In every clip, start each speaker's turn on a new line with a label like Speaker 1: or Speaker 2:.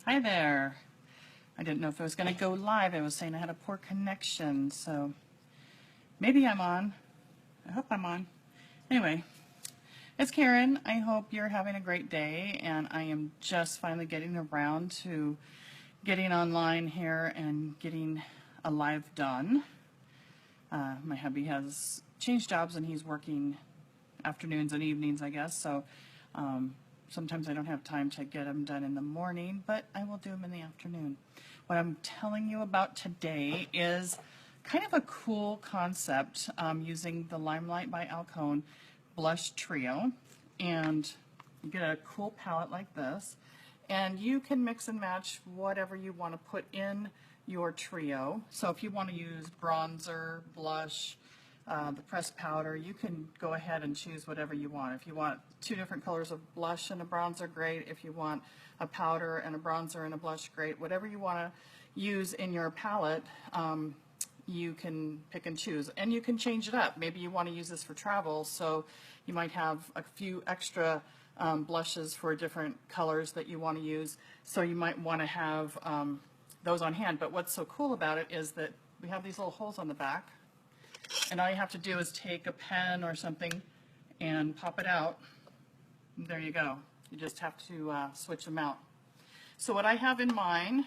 Speaker 1: Hi there. I didn't know if it was going to go live. I was saying I had a poor connection, so maybe I'm on. I hope I'm on. Anyway, it's Karen. I hope you're having a great day, and I am just finally getting around to getting online here and getting a live done. My hubby has changed jobs and he's working afternoons and evenings, I guess, so sometimes I don't have time to get them done in the morning, but I will do them in the afternoon. What I'm telling you about today is kind of a cool concept using the LimeLight by Alcone Blush Trio. And you get a cool palette like this, and you can mix and match whatever you want to put in your trio. So if you want to use bronzer, blush, the pressed powder, you can go ahead and choose whatever you want. If you want two different colors of blush and a bronzer, great. If you want a powder and a bronzer and a blush, great. Whatever you want to use in your palette, you can pick and choose. And you can change it up. Maybe you want to use this for travel, so you might have a few extra blushes for different colors that you want to use. So you might want to have those on hand. But what's so cool about it is that we have these little holes on the back, and all you have to do is take a pen or something and pop it out. And there you go. You just have to switch them out. So what I have in mine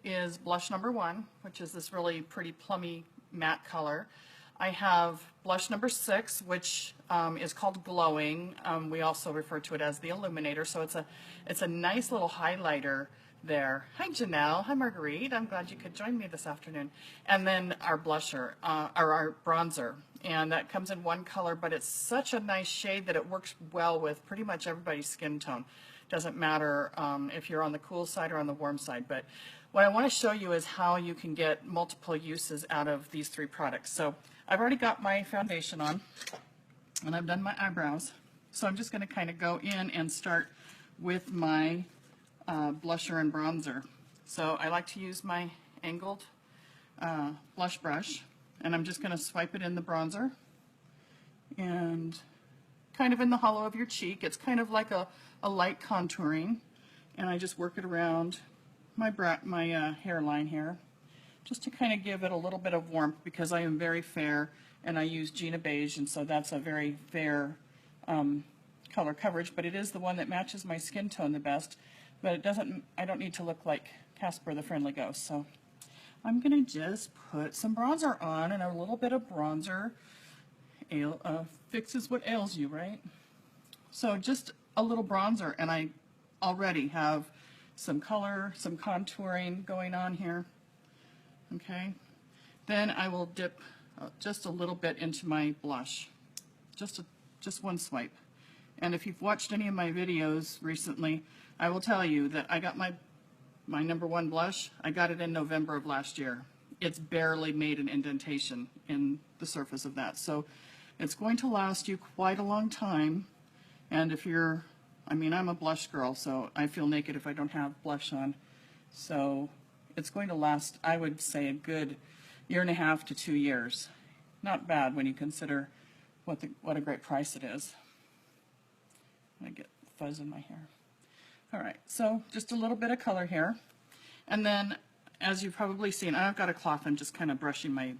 Speaker 1: is blush number 1, which is this really pretty plummy matte color. I have blush number 6, which is called Glowing. We also refer to it as the Illuminator. So it's a nice little highlighter there. Hi Janelle. Hi Marguerite. I'm glad you could join me this afternoon. And then our blusher, or our bronzer. And that comes in one color, but it's such a nice shade that it works well with pretty much everybody's skin tone. Doesn't matter if you're on the cool side or on the warm side. But what I want to show you is how you can get multiple uses out of these 3 products. So I've already got my foundation on, and I've done my eyebrows. So I'm just going to kind of go in and start with my blusher and bronzer. So I like to use my angled blush brush, and I'm just going to swipe it in the bronzer and kind of in the hollow of your cheek. It's kind of like a light contouring, and I just work it around my hairline here, just to kind of give it a little bit of warmth, because I am very fair and I use Gina Beige, and so that's a very fair color coverage, but it is the one that matches my skin tone the best. But it doesn't, I don't need to look like Casper the Friendly Ghost. So I'm going to just put some bronzer on, and a little bit of bronzer fixes what ails you, right? So just a little bronzer, and I already have some color, some contouring going on here. Okay. Then I will dip just a little bit into my blush. Just one swipe. And if you've watched any of my videos recently, I will tell you that I got my number 1 blush. I got it in November of last year. It's barely made an indentation in the surface of that. So it's going to last you quite a long time. And if you're, I mean, I'm a blush girl, so I feel naked if I don't have blush on. So it's going to last, I would say, a good 1.5 to 2 years. Not bad when you consider what a great price it is. I get fuzz in my hair. All right, so just a little bit of color here. And then, as you've probably seen, I've got a cloth. I'm just kind of brushing my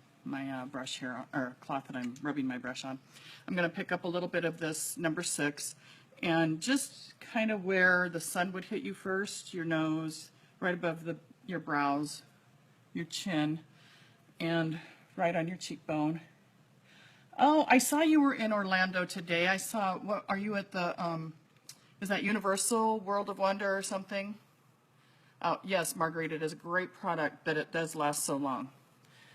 Speaker 1: brush here, or cloth that I'm rubbing my brush on. I'm going to pick up a little bit of this number 6, and just kind of where the sun would hit you first, your nose, right above your brows, your chin, and right on your cheekbone. Oh, I saw you were in Orlando today. I saw, what, are you at the, is that Universal World of Wonder or something? Oh, yes, Marguerite, it is a great product, but it does last so long.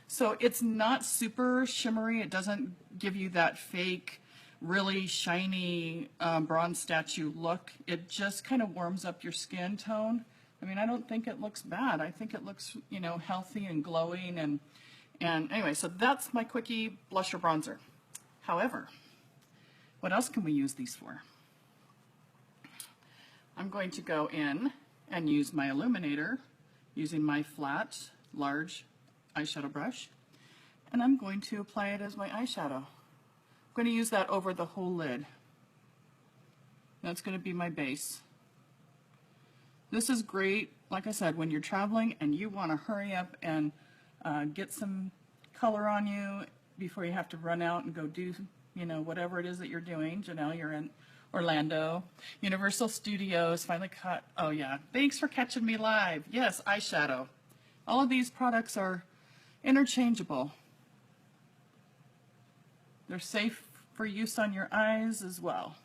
Speaker 1: So it's not super shimmery. It doesn't give you that fake, really shiny bronze statue look. It just kind of warms up your skin tone. I mean, I don't think it looks bad. I think it looks, you know, healthy and glowing. And anyway, so that's my quickie blusher bronzer. However, what else can we use these for? I'm going to go in and use my illuminator using my flat, large eyeshadow brush, and I'm going to apply it as my eyeshadow. I'm going to use that over the whole lid. That's going to be my base. This is great like I said, when you're traveling and you want to hurry up and get some color on you before you have to run out and go do, you know, whatever it is that you're doing. Janelle, you're in Orlando. Universal Studios finally caught, oh yeah, thanks for catching me live. Yes, eyeshadow. All of these products are interchangeable. They're safe for use on your eyes as well.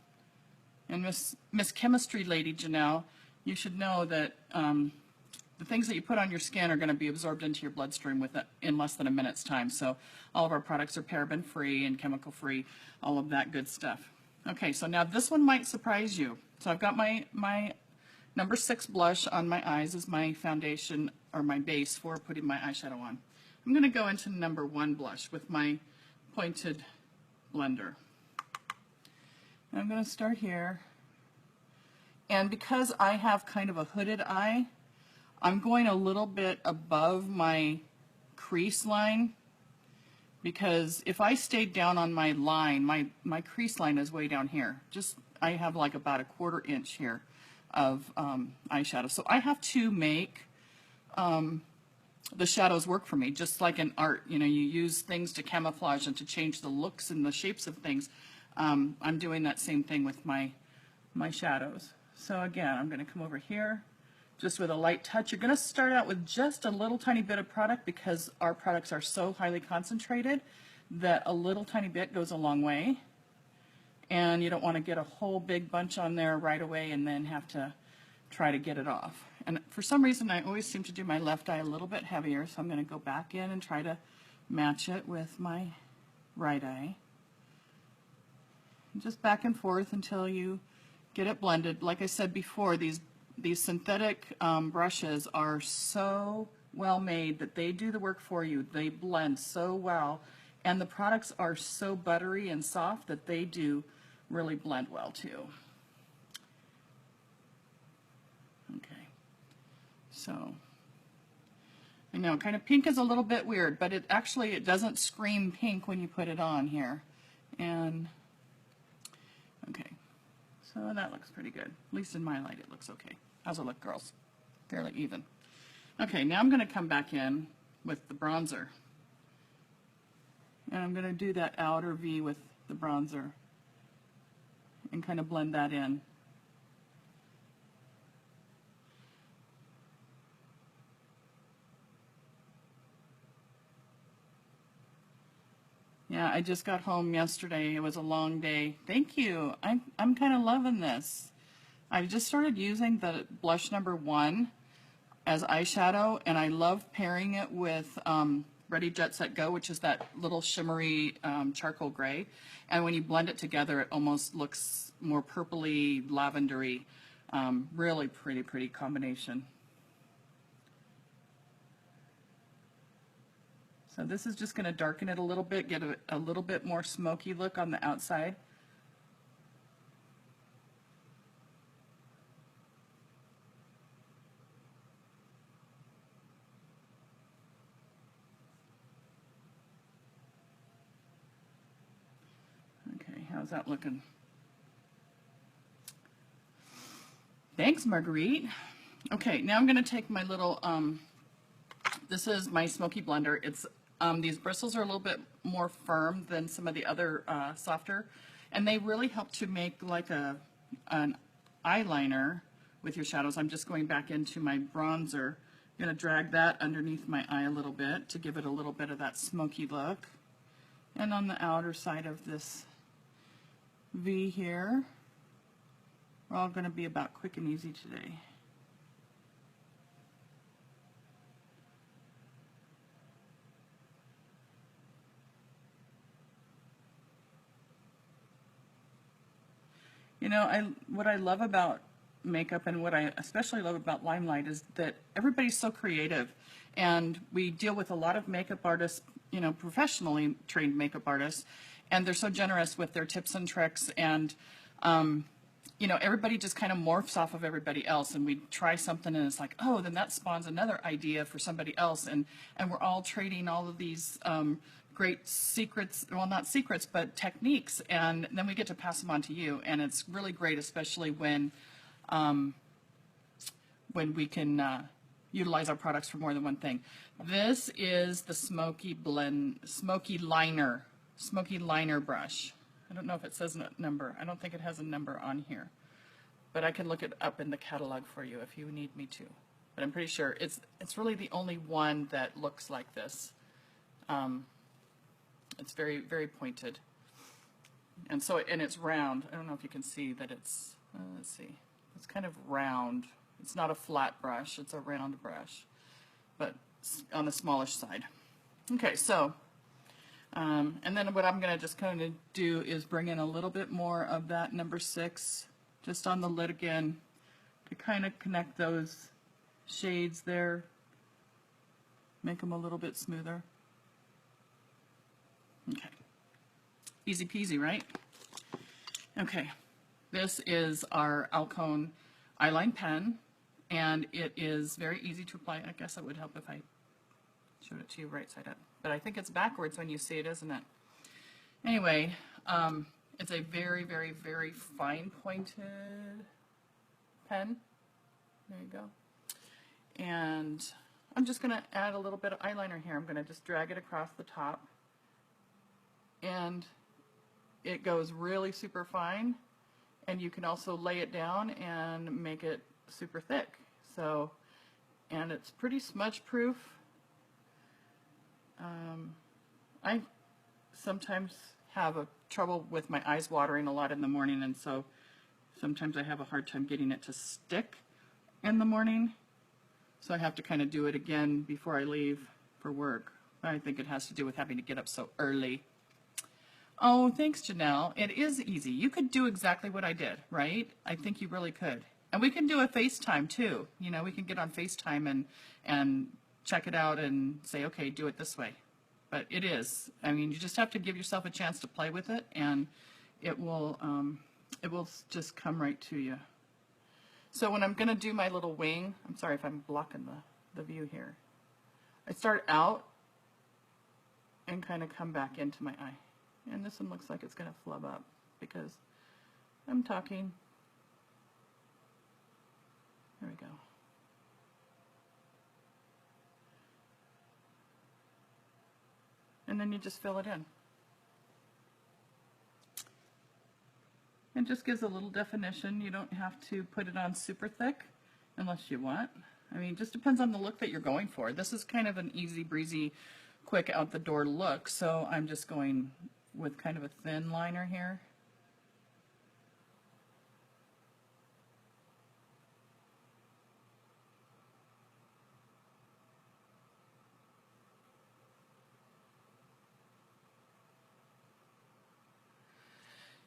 Speaker 1: And Miss Chemistry Lady Janelle, you should know that the things that you put on your skin are going to be absorbed into your bloodstream in less than a minute's time. So all of our products are paraben free and chemical free, all of that good stuff. Okay, so now this one might surprise you. So I've got my number 6 blush on my eyes as my foundation or my base for putting my eyeshadow on. I'm going to go into number 1 blush with my pointed blender. And I'm going to start here. And because I have kind of a hooded eye, I'm going a little bit above my crease line, because if I stayed down on my line, my crease line is way down here. I have like about a 1/4 inch here of eyeshadow. So I have to make the shadows work for me, just like in art. You know, you use things to camouflage and to change the looks and the shapes of things. I'm doing that same thing with my shadows. So again, I'm going to come over here just with a light touch. You're going to start out with just a little tiny bit of product because our products are so highly concentrated that a little tiny bit goes a long way. And you don't want to get a whole big bunch on there right away and then have to try to get it off. And for some reason, I always seem to do my left eye a little bit heavier, so I'm going to go back in and try to match it with my right eye. Just back and forth until you get it blended. Like I said before, these synthetic brushes are so well made that they do the work for you. They blend so well, and the products are so buttery and soft that they do really blend well too. Okay, so I know kind of pink is a little bit weird, but it doesn't scream pink when you put it on here. And okay, so that looks pretty good. At least in my light it looks okay. How's it look, girls? Fairly even. Okay, now I'm going to come back in with the bronzer. And I'm going to do that outer V with the bronzer and kind of blend that in. Yeah, I just got home yesterday. It was a long day. Thank you. I'm kind of loving this. I just started using the blush number 1 as eyeshadow, and I love pairing it with Ready Jet Set Go, which is that little shimmery charcoal gray. And when you blend it together, it almost looks more purpley, lavendery. Really pretty combination. So this is just going to darken it a little bit, get a little bit more smoky look on the outside. Okay, how's that looking? Thanks, Marguerite. Okay, now I'm going to take my little, this is my smoky blender. It's these bristles are a little bit more firm than some of the other softer, and they really help to make like an eyeliner with your shadows. I'm just going back into my bronzer. I'm going to drag that underneath my eye a little bit to give it a little bit of that smoky look. And on the outer side of this V here, we're all going to be about quick and easy today. You know, what I love about makeup and what I especially love about LimeLight is that everybody's so creative, and we deal with a lot of makeup artists, you know, professionally trained makeup artists, and they're so generous with their tips and tricks, and you know, everybody just kind of morphs off of everybody else, and we try something and it's like, oh, then that spawns another idea for somebody else, and we're all trading all of these great secrets, well, not secrets, but techniques, and then we get to pass them on to you. And it's really great, especially when when we can utilize our products for more than one thing. This is the Smoky Liner brush. I don't know if it says a number. I don't think it has a number on here, but I can look it up in the catalog for you if you need me to. But I'm pretty sure it's really the only one that looks like this. It's very, very pointed. And it's round. I don't know if you can see that it's, let's see, it's kind of round. It's not a flat brush, it's a round brush, but on the smallish side. Okay, so, and then what I'm gonna just kind of do is bring in a little bit more of that number 6, just on the lid again, to kind of connect those shades there, make them a little bit smoother. Okay. Easy peasy, right? Okay, this is our Alcone eyeline pen, and it is very easy to apply. I guess it would help if I showed it to you right side up, but I think it's backwards when you see it, isn't it? Anyway, it's a very, very, very fine pointed pen. There you go. And I'm just going to add a little bit of eyeliner here. I'm going to just drag it across the top, and it goes really super fine, and you can also lay it down and make it super thick. So, and it's pretty smudge proof. I sometimes have trouble with my eyes watering a lot in the morning, and so sometimes I have a hard time getting it to stick in the morning. So I have to kind of do it again before I leave for work. I think it has to do with having to get up so early. Oh, thanks, Janelle. It is easy. You could do exactly what I did, right? I think you really could. And we can do a FaceTime too. You know, we can get on FaceTime and check it out and say, okay, do it this way. But it is. I mean, you just have to give yourself a chance to play with it, and it will just come right to you. So when I'm going to do my little wing, I'm sorry if I'm blocking the view here. I start out and kind of come back into my eye. And this one looks like it's going to flub up because I'm talking. There we go. And then you just fill it in. It just gives a little definition. You don't have to put it on super thick unless you want. I mean, it just depends on the look that you're going for. This is kind of an easy breezy, quick out the door look, so I'm just going with kind of a thin liner here.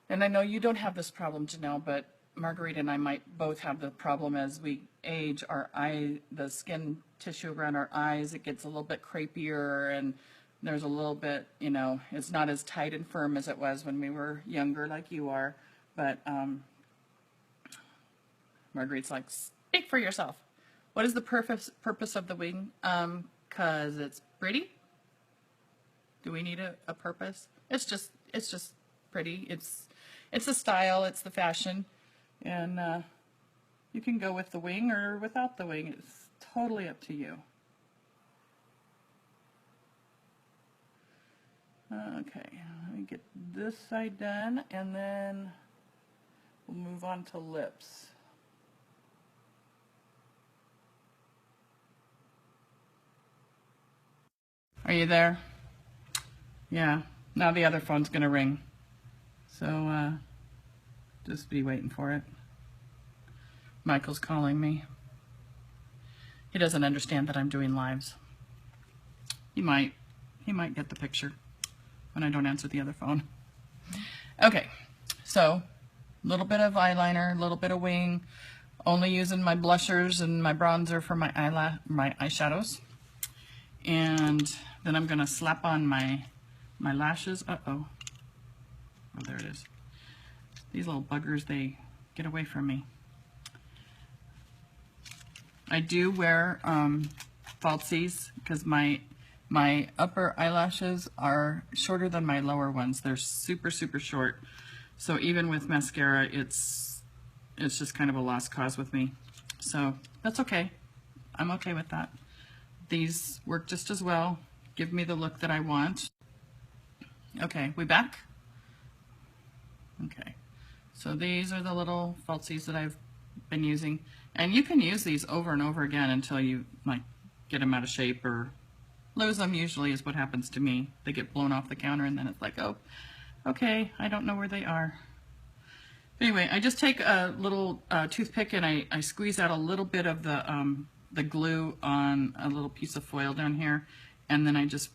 Speaker 1: And I know you don't have this problem, Janelle, but Marguerite and I might both have the problem as we age. The skin tissue around our eyes, it gets a little bit crepier, and there's a little bit, you know, it's not as tight and firm as it was when we were younger like you are. But Marguerite's like, speak for yourself. What is the purpose of the wing? 'Cause it's pretty? Do we need a purpose? It's just pretty. It's the style, it's the fashion, and you can go with the wing or without the wing. It's totally up to you. Okay, let me get this side done, and then we'll move on to lips. Are you there? Yeah, now the other phone's gonna ring. So, just be waiting for it. Michael's calling me. He doesn't understand that I'm doing lives. He might get the picture when I don't answer the other phone. Okay, so a little bit of eyeliner, a little bit of wing, only using my blushers and my bronzer for my eyeshadows. And then I'm gonna slap on my lashes. Uh-oh. Oh, there it is. These little buggers, they get away from me. I do wear falsies because my upper eyelashes are shorter than my lower ones. They're super, super short. So even with mascara, it's just kind of a lost cause with me. So that's okay. I'm okay with that. These work just as well. Give me the look that I want. Okay, we back? Okay. So these are the little falsies that I've been using. And you can use these over and over again until you like get them out of shape or lose them. Usually is what happens to me. They get blown off the counter and then it's like, oh, okay, I don't know where they are. Anyway, I just take a little toothpick and I squeeze out a little bit of the glue on a little piece of foil down here, and then I just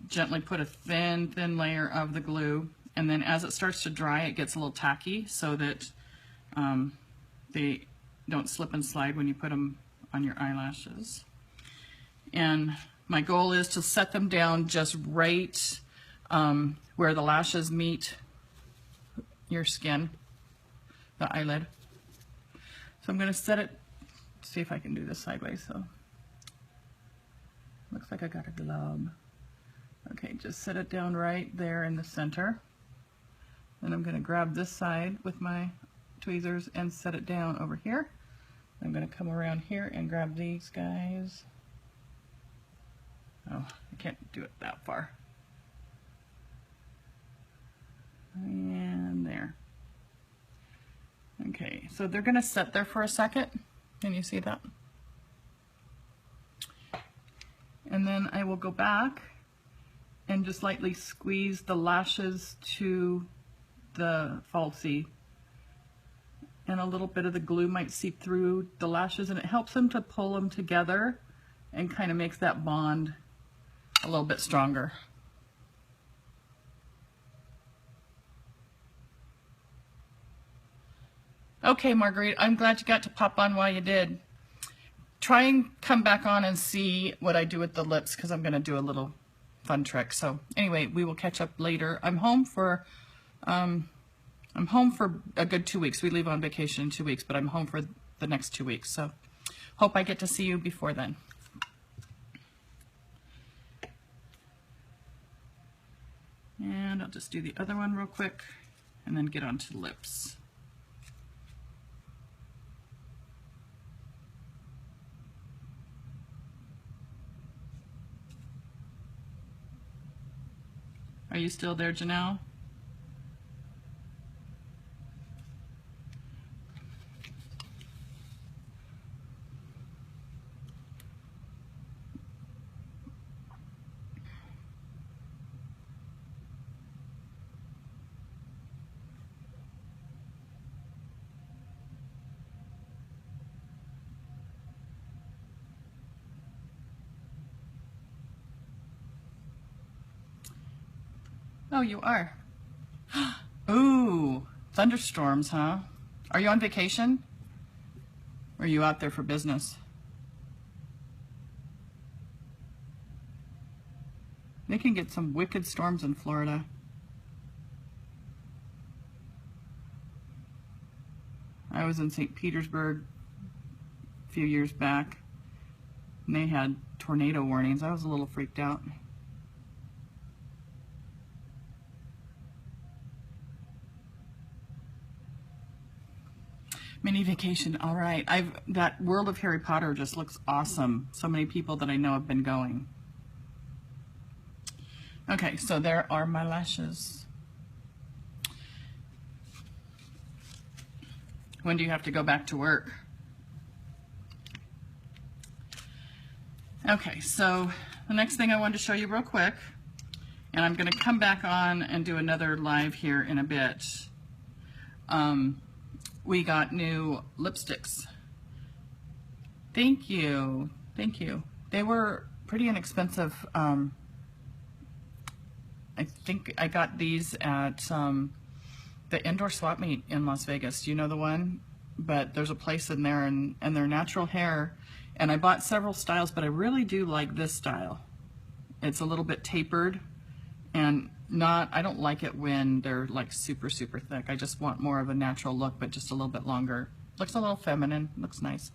Speaker 1: gently put a thin layer of the glue, and then as it starts to dry it gets a little tacky so that they don't slip and slide when you put them on your eyelashes. And my goal is to set them down just right where the lashes meet your skin, the eyelid. So I'm going to set it, see if I can do this sideways. So looks like I got a glob. Okay, just set it down right there in the center. Then I'm going to grab this side with my tweezers and set it down over here. I'm going to come around here and grab these guys. Oh, I can't do it that far. And there. Okay, so they're going to sit there for a second. Can you see that? And then I will go back and just lightly squeeze the lashes to the falsie. And a little bit of the glue might seep through the lashes, and it helps them to pull them together and kind of makes that bond a little bit stronger. Okay, Marguerite, I'm glad you got to pop on while you did. Try and come back on and see what I do with the lips, because I'm going to do a little fun trick. So anyway, we will catch up later. I'm home for a good 2 weeks. We leave on vacation in 2 weeks, but I'm home for the next 2 weeks. So hope I get to see you before then. And I'll just do the other one real quick and then get onto the lips. Are you still there, Janelle? Oh, you are. Ooh, thunderstorms, huh? Are you on vacation? Or are you out there for business? They can get some wicked storms in Florida. I was in St. Petersburg a few years back, and they had tornado warnings. I was a little freaked out. Mini vacation, all right. That World of Harry Potter just looks awesome. So many people that I know have been going. Okay, so there are my lashes. When do you have to go back to work? Okay, so the next thing I wanted to show you real quick, and I'm going to come back on and do another live here in a bit. We got new lipsticks. Thank you. Thank you. They were pretty inexpensive. I think I got these at the indoor swap meet in Las Vegas. Do you know the one? But there's a place in there, and they're natural hair. And I bought several styles, but I really do like this style. It's a little bit tapered, and I don't like it when they're like super thick. I just want more of a natural look, but just a little bit longer. Looks a little feminine, looks nice.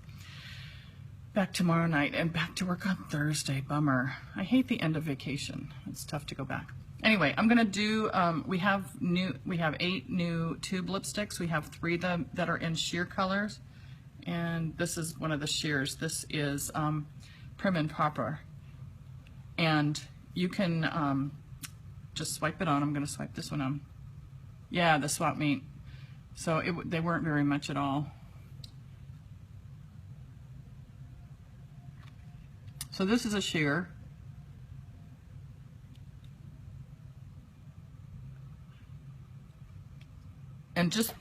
Speaker 1: Back tomorrow night and back to work on Thursday. Bummer. I hate the end of vacation. It's tough to go back. Anyway, I'm gonna do, we have 8 new tube lipsticks. We have 3 that are in sheer colors, And this is one of the shears. This is Prim and Proper. And you can just swipe it on. I'm going to swipe this one on. Yeah, the swap meet. So they weren't very much at all. So this is a shear. And just,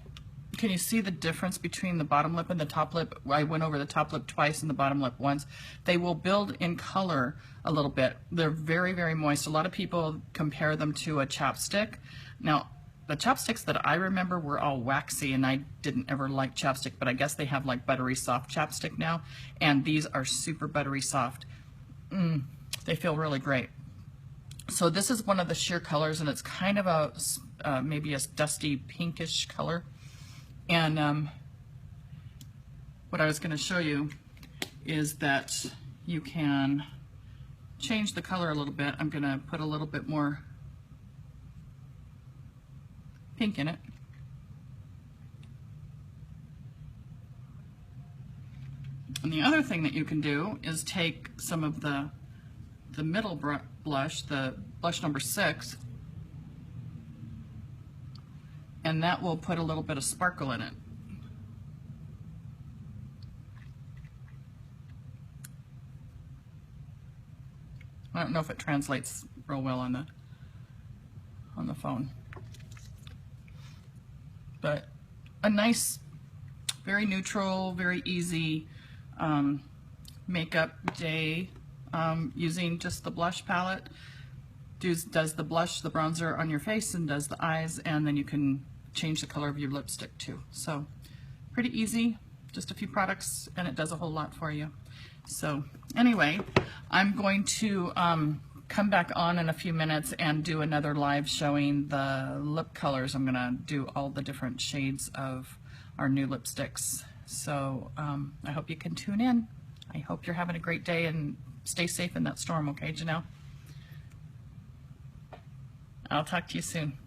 Speaker 1: can you see the difference between the bottom lip and the top lip? I went over the top lip twice and the bottom lip once. They will build in color a little bit. They're very, very moist. A lot of people compare them to a chapstick. Now, the chapsticks that I remember were all waxy, and I didn't ever like chapstick, but I guess they have like buttery soft chapstick now, and these are super buttery soft. They feel really great. So this is one of the sheer colors, and it's kind of a maybe a dusty pinkish color. And what I was going to show you is that you can change the color a little bit. I'm going to put a little bit more pink in it. And the other thing that you can do is take some of the middle blush, the blush number 6, and that will put a little bit of sparkle in it. I don't know if it translates real well on the phone. But a nice, very neutral, very easy makeup day using just the blush palette. Does the blush, the bronzer on your face, and does the eyes, and then you can change the color of your lipstick too. So pretty easy, just a few products, and it does a whole lot for you. So anyway, I'm going to come back on in a few minutes and do another live showing the lip colors. I'm gonna do all the different shades of our new lipsticks. So I hope you can tune in. I hope you're having a great day, and stay safe in that storm, okay, Janelle? I'll talk to you soon.